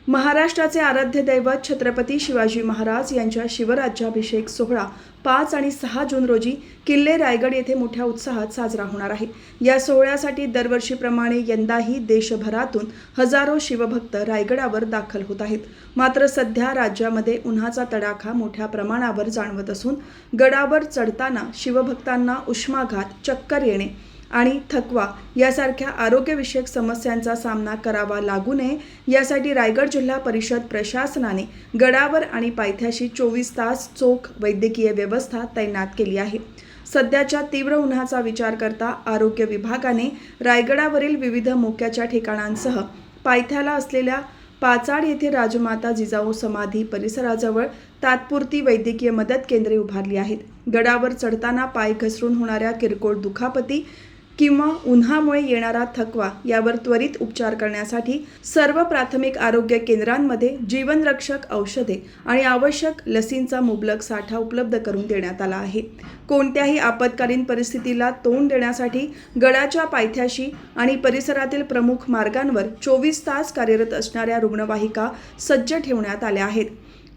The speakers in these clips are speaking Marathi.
महाराष्ट्राचे आराध्य दैवत छत्रपती शिवाजी महाराज यांच्या शिवराज्याभिषेक सोहळा 5 आणि 6 जून रोजी किल्ले रायगड येथे मोठ्या उत्साहात साजरा होणार आहे। या सोहळ्यासाठी दरवर्षीप्रमाणे यंदाही देशभरातून हजारो शिवभक्त रायगडावर दाखल होत आहेत। मात्र सध्या राज्यामध्ये उन्हाचा तडाखा मोठ्या प्रमाणावर जाणवत असून गडावर चढताना शिवभक्तांना उष्माघात, चक्कर येणे आणि थकवा यासारख्या आरोग्यविषयक समस्यांचा सामना करावा लागू नये यासाठी रायगड जिल्हा परिषद प्रशासनाने गडावर आणि पायथ्याशी 24 तास चोख वैद्यकीय व्यवस्था तैनात केली आहे। सध्याच्या तीव्र उन्हाचा विचार करता आरोग्य विभागाने रायगडावरील विविध मोक्याच्या ठिकाणांसह पायथ्याला असलेल्या पाचाड येथे राजमाता जिजाऊ समाधी परिसराजवळ तात्पुरती वैद्यकीय मदत केंद्रे उभारली आहेत। गडावर चढताना पाय घसरून होणाऱ्या किरकोळ दुखापती किंवा उन्हामुळे येणारा थकवा यावर त्वरित उपचार करण्यासाठी सर्व प्राथमिक आरोग्य केंद्रांमध्ये जीवनरक्षक औषधे आणि आवश्यक लसींचा मुबलक साठा उपलब्ध करून देण्यात आला आहे। कोणत्याही आपत्कालीन परिस्थितीला तोंड देण्यासाठी गडाच्या पायथ्याशी आणि परिसरातील प्रमुख मार्गांवर 24 तास कार्यरत असणाऱ्या रुग्णवाहिका सज्ज ठेवण्यात आल्या आहेत।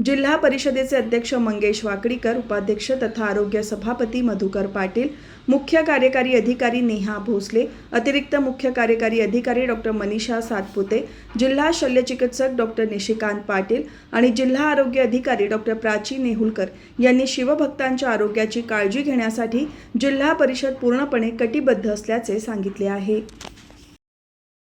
जिल्हा परिषदेचे अध्यक्ष मंगेश वाकडीकर, उपाध्यक्ष तथा आरोग्य सभापती मधुकर पाटील, मुख्य कार्यकारी अधिकारी नेहा भोसले, अतिरिक्त मुख्य कार्यकारी अधिकारी डॉक्टर मनीषा सातपुते, जिल्हा शल्यचिकित्सक डॉक्टर निशिकांत पाटील आणि जिल्हा आरोग्य अधिकारी डॉक्टर प्राची नेहुलकर यांनी शिवभक्तांच्या आरोग्याची काळजी घेण्यासाठी जिल्हा परिषद पूर्णपणे कटिबद्ध असल्याचे सांगितले आहे।